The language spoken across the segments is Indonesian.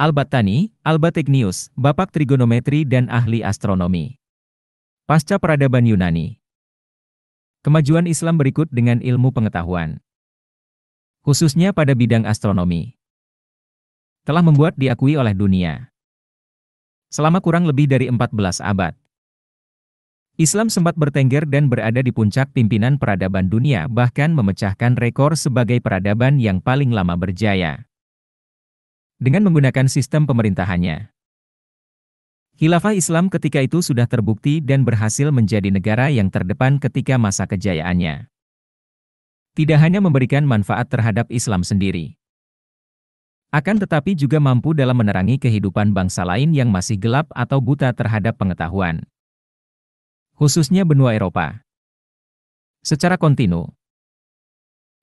Al-Battani, Albategnius, Bapak Trigonometri dan ahli astronomi. Pasca peradaban Yunani. Kemajuan Islam berikut dengan ilmu pengetahuan, khususnya pada bidang astronomi, telah membuat diakui oleh dunia. Selama kurang lebih dari 14 abad, Islam sempat bertengger dan berada di puncak pimpinan peradaban dunia, bahkan memecahkan rekor sebagai peradaban yang paling lama berjaya. Dengan menggunakan sistem pemerintahannya, Khilafah Islam ketika itu sudah terbukti dan berhasil menjadi negara yang terdepan ketika masa kejayaannya. Tidak hanya memberikan manfaat terhadap Islam sendiri, akan tetapi juga mampu dalam menerangi kehidupan bangsa lain yang masih gelap atau buta terhadap pengetahuan, khususnya benua Eropa. Secara kontinu,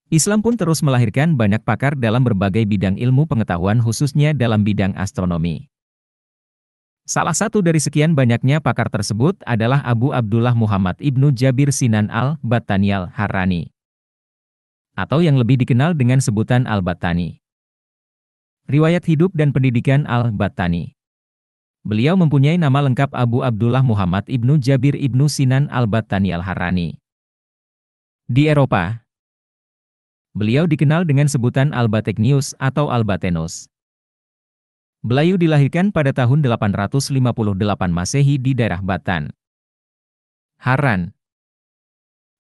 Islam pun terus melahirkan banyak pakar dalam berbagai bidang ilmu pengetahuan, khususnya dalam bidang astronomi. Salah satu dari sekian banyaknya pakar tersebut adalah Abu Abdullah Muhammad ibnu Jabir Sinan al-Battani al-Harrani, atau yang lebih dikenal dengan sebutan Al-Battani. Riwayat hidup dan pendidikan Al-Battani. Beliau mempunyai nama lengkap Abu Abdullah Muhammad ibnu Jabir ibnu Sinan al-Battani al-Harrani. Di Eropa, beliau dikenal dengan sebutan Albategnius atau Albatenus. Beliau dilahirkan pada tahun 858 Masehi di daerah Batan, Harran,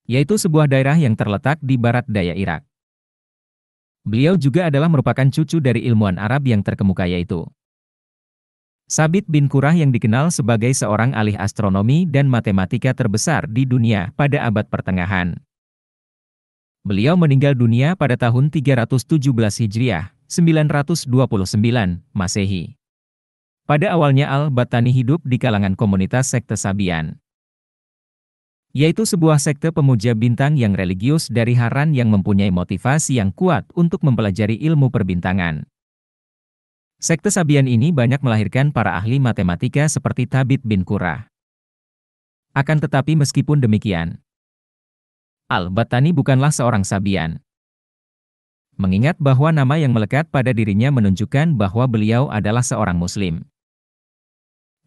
yaitu sebuah daerah yang terletak di barat daya Irak. Beliau juga adalah merupakan cucu dari ilmuwan Arab yang terkemuka, yaitu Sabit bin Qurrah, yang dikenal sebagai seorang ahli astronomi dan matematika terbesar di dunia pada abad pertengahan. Beliau meninggal dunia pada tahun 317 Hijriah, 929 Masehi. Pada awalnya Al-Battani hidup di kalangan komunitas sekte Sabian, yaitu sebuah sekte pemuja bintang yang religius dari Harran yang mempunyai motivasi yang kuat untuk mempelajari ilmu perbintangan. Sekte Sabian ini banyak melahirkan para ahli matematika seperti Thabit bin Qurrah. Akan tetapi meskipun demikian, Al-Battani bukanlah seorang Sabian, mengingat bahwa nama yang melekat pada dirinya menunjukkan bahwa beliau adalah seorang Muslim.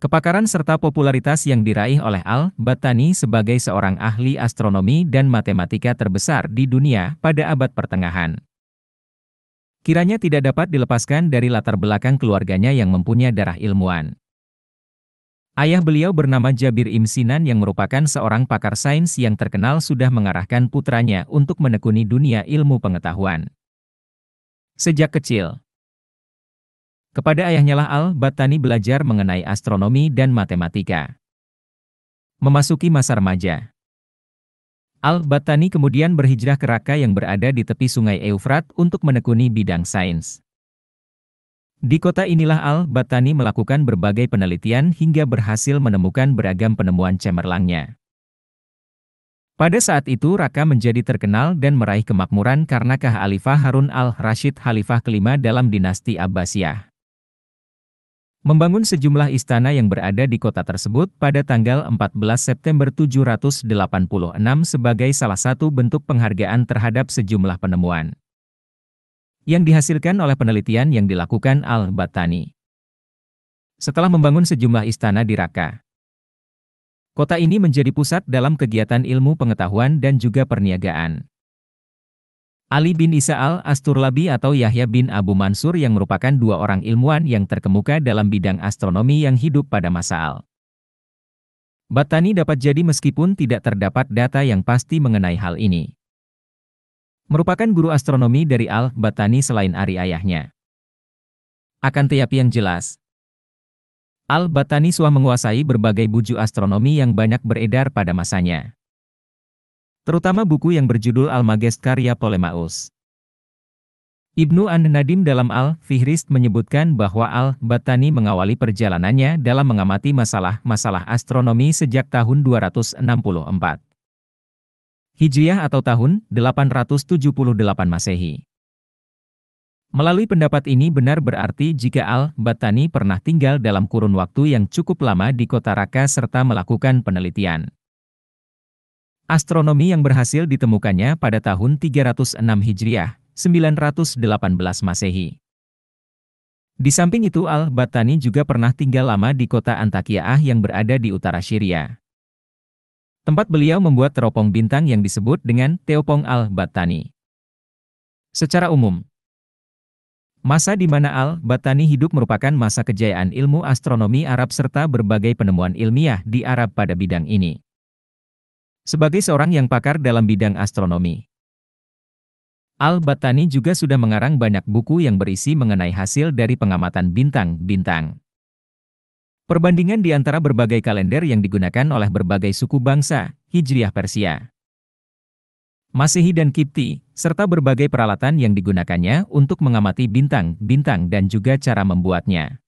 Kepakaran serta popularitas yang diraih oleh Al-Battani sebagai seorang ahli astronomi dan matematika terbesar di dunia pada abad pertengahan, kiranya tidak dapat dilepaskan dari latar belakang keluarganya yang mempunyai darah ilmuwan. Ayah beliau bernama Jabir Ibn Sinan yang merupakan seorang pakar sains yang terkenal sudah mengarahkan putranya untuk menekuni dunia ilmu pengetahuan sejak kecil. Kepada ayahnya lah Al-Battani belajar mengenai astronomi dan matematika. Memasuki masa remaja, Al-Battani kemudian berhijrah ke Raqqa yang berada di tepi sungai Eufrat untuk menekuni bidang sains. Di kota inilah Al-Battani melakukan berbagai penelitian hingga berhasil menemukan beragam penemuan cemerlangnya. Pada saat itu Raqqa menjadi terkenal dan meraih kemakmuran karena Khalifah Harun al-Rashid, khalifah kelima dalam dinasti Abbasiyah, membangun sejumlah istana yang berada di kota tersebut pada tanggal 14 September 786 sebagai salah satu bentuk penghargaan terhadap sejumlah penemuan yang dihasilkan oleh penelitian yang dilakukan Al-Battani. Setelah membangun sejumlah istana di Raqqa, kota ini menjadi pusat dalam kegiatan ilmu pengetahuan dan juga perniagaan. Ali bin Isa al-Asturlabi atau Yahya bin Abu Mansur yang merupakan dua orang ilmuwan yang terkemuka dalam bidang astronomi yang hidup pada masa Al-Battani dapat jadi meskipun tidak terdapat data yang pasti mengenai hal ini, merupakan guru astronomi dari Al-Battani selain ari ayahnya. Akan tetapi yang jelas, Al-Battani sudah menguasai berbagai buku astronomi yang banyak beredar pada masanya, terutama buku yang berjudul Al-Magest karya Ptolemeus. Ibnu An-Nadim dalam Al-Fihrist menyebutkan bahwa Al-Battani mengawali perjalanannya dalam mengamati masalah-masalah astronomi sejak tahun 264 Hijriah atau tahun 878 Masehi. Melalui pendapat ini benar berarti jika Al-Battani pernah tinggal dalam kurun waktu yang cukup lama di kota Raqqa serta melakukan penelitian astronomi yang berhasil ditemukannya pada tahun 306 Hijriah, 918 Masehi. Di samping itu Al-Battani juga pernah tinggal lama di kota Antakyah yang berada di utara Syria. Tempat beliau membuat teropong bintang yang disebut dengan Teopong Al-Battani. Secara umum, masa di mana Al-Battani hidup merupakan masa kejayaan ilmu astronomi Arab serta berbagai penemuan ilmiah di Arab pada bidang ini. Sebagai seorang yang pakar dalam bidang astronomi, Al-Battani juga sudah mengarang banyak buku yang berisi mengenai hasil dari pengamatan bintang-bintang. Perbandingan di antara berbagai kalender yang digunakan oleh berbagai suku bangsa, Hijriah Persia, Masehi dan Kipti, serta berbagai peralatan yang digunakannya untuk mengamati bintang-bintang dan juga cara membuatnya.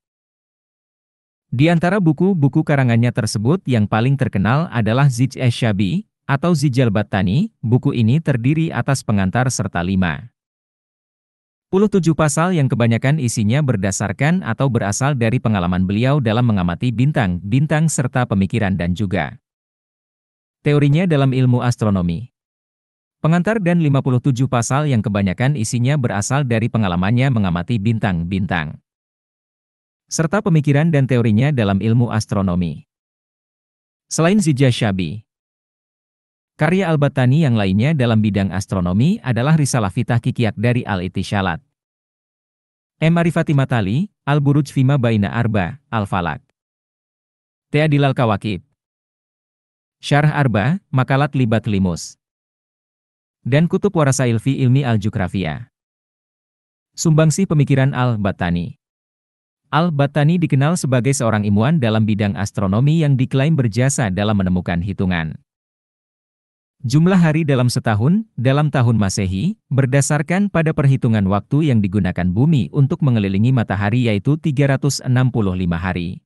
Di antara buku-buku karangannya tersebut yang paling terkenal adalah Zij Shabi atau Zij al-Battani. Buku ini terdiri atas pengantar serta 57 pasal yang kebanyakan isinya berdasarkan atau berasal dari pengalaman beliau dalam mengamati bintang-bintang serta pemikiran dan juga teorinya dalam ilmu astronomi. Pengantar dan 57 pasal yang kebanyakan isinya berasal dari pengalamannya mengamati bintang-bintang serta pemikiran dan teorinya dalam ilmu astronomi. Selain Zij Shabi, karya Al-Battani yang lainnya dalam bidang astronomi adalah Risalah Fitah Kikyak dari Al-Itishalat, Ma'rifati Matali, Al-Buruj Fima Baina Arba, Al-Falak, Ta'dil Al-Kawakib, Syarh Arba, Makalat Libat Limus, dan Kutub Warasail fi Ilmi Al-Jugrafiyah. Sumbangsi pemikiran Al-Battani. Al-Battani dikenal sebagai seorang ilmuwan dalam bidang astronomi yang diklaim berjasa dalam menemukan hitungan jumlah hari dalam setahun, dalam tahun Masehi, berdasarkan pada perhitungan waktu yang digunakan bumi untuk mengelilingi matahari yaitu 365 hari,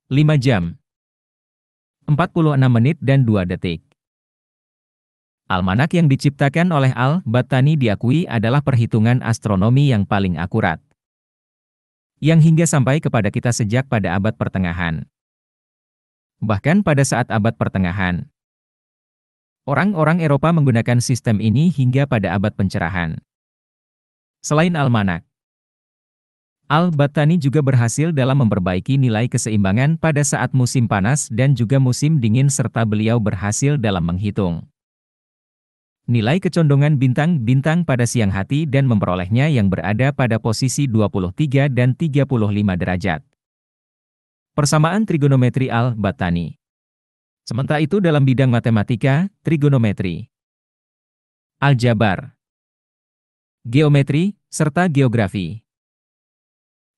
5 jam, 46 menit dan 2 detik. Almanak yang diciptakan oleh Al-Battani diakui adalah perhitungan astronomi yang paling akurat, yang hingga sampai kepada kita sejak pada abad pertengahan. Bahkan pada saat abad pertengahan, orang-orang Eropa menggunakan sistem ini hingga pada abad pencerahan. Selain almanak, Al-Battani juga berhasil dalam memperbaiki nilai keseimbangan pada saat musim panas dan juga musim dingin serta beliau berhasil dalam menghitung nilai kecondongan bintang-bintang pada siang hari dan memperolehnya yang berada pada posisi 23 dan 35 derajat. Persamaan trigonometri Al-Battani. Sementara itu dalam bidang matematika, trigonometri, aljabar, geometri, serta geografi,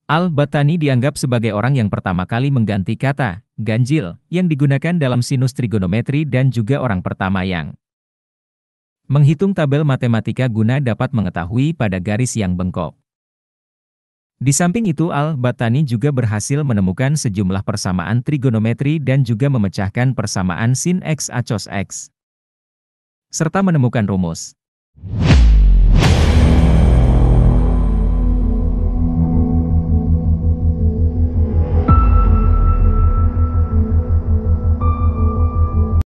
Al-Battani dianggap sebagai orang yang pertama kali mengganti kata ganjil yang digunakan dalam sinus trigonometri dan juga orang pertama yang menghitung tabel matematika guna dapat mengetahui pada garis yang bengkok. Di samping itu Al-Battani juga berhasil menemukan sejumlah persamaan trigonometri dan juga memecahkan persamaan sin X A cos X, serta menemukan rumus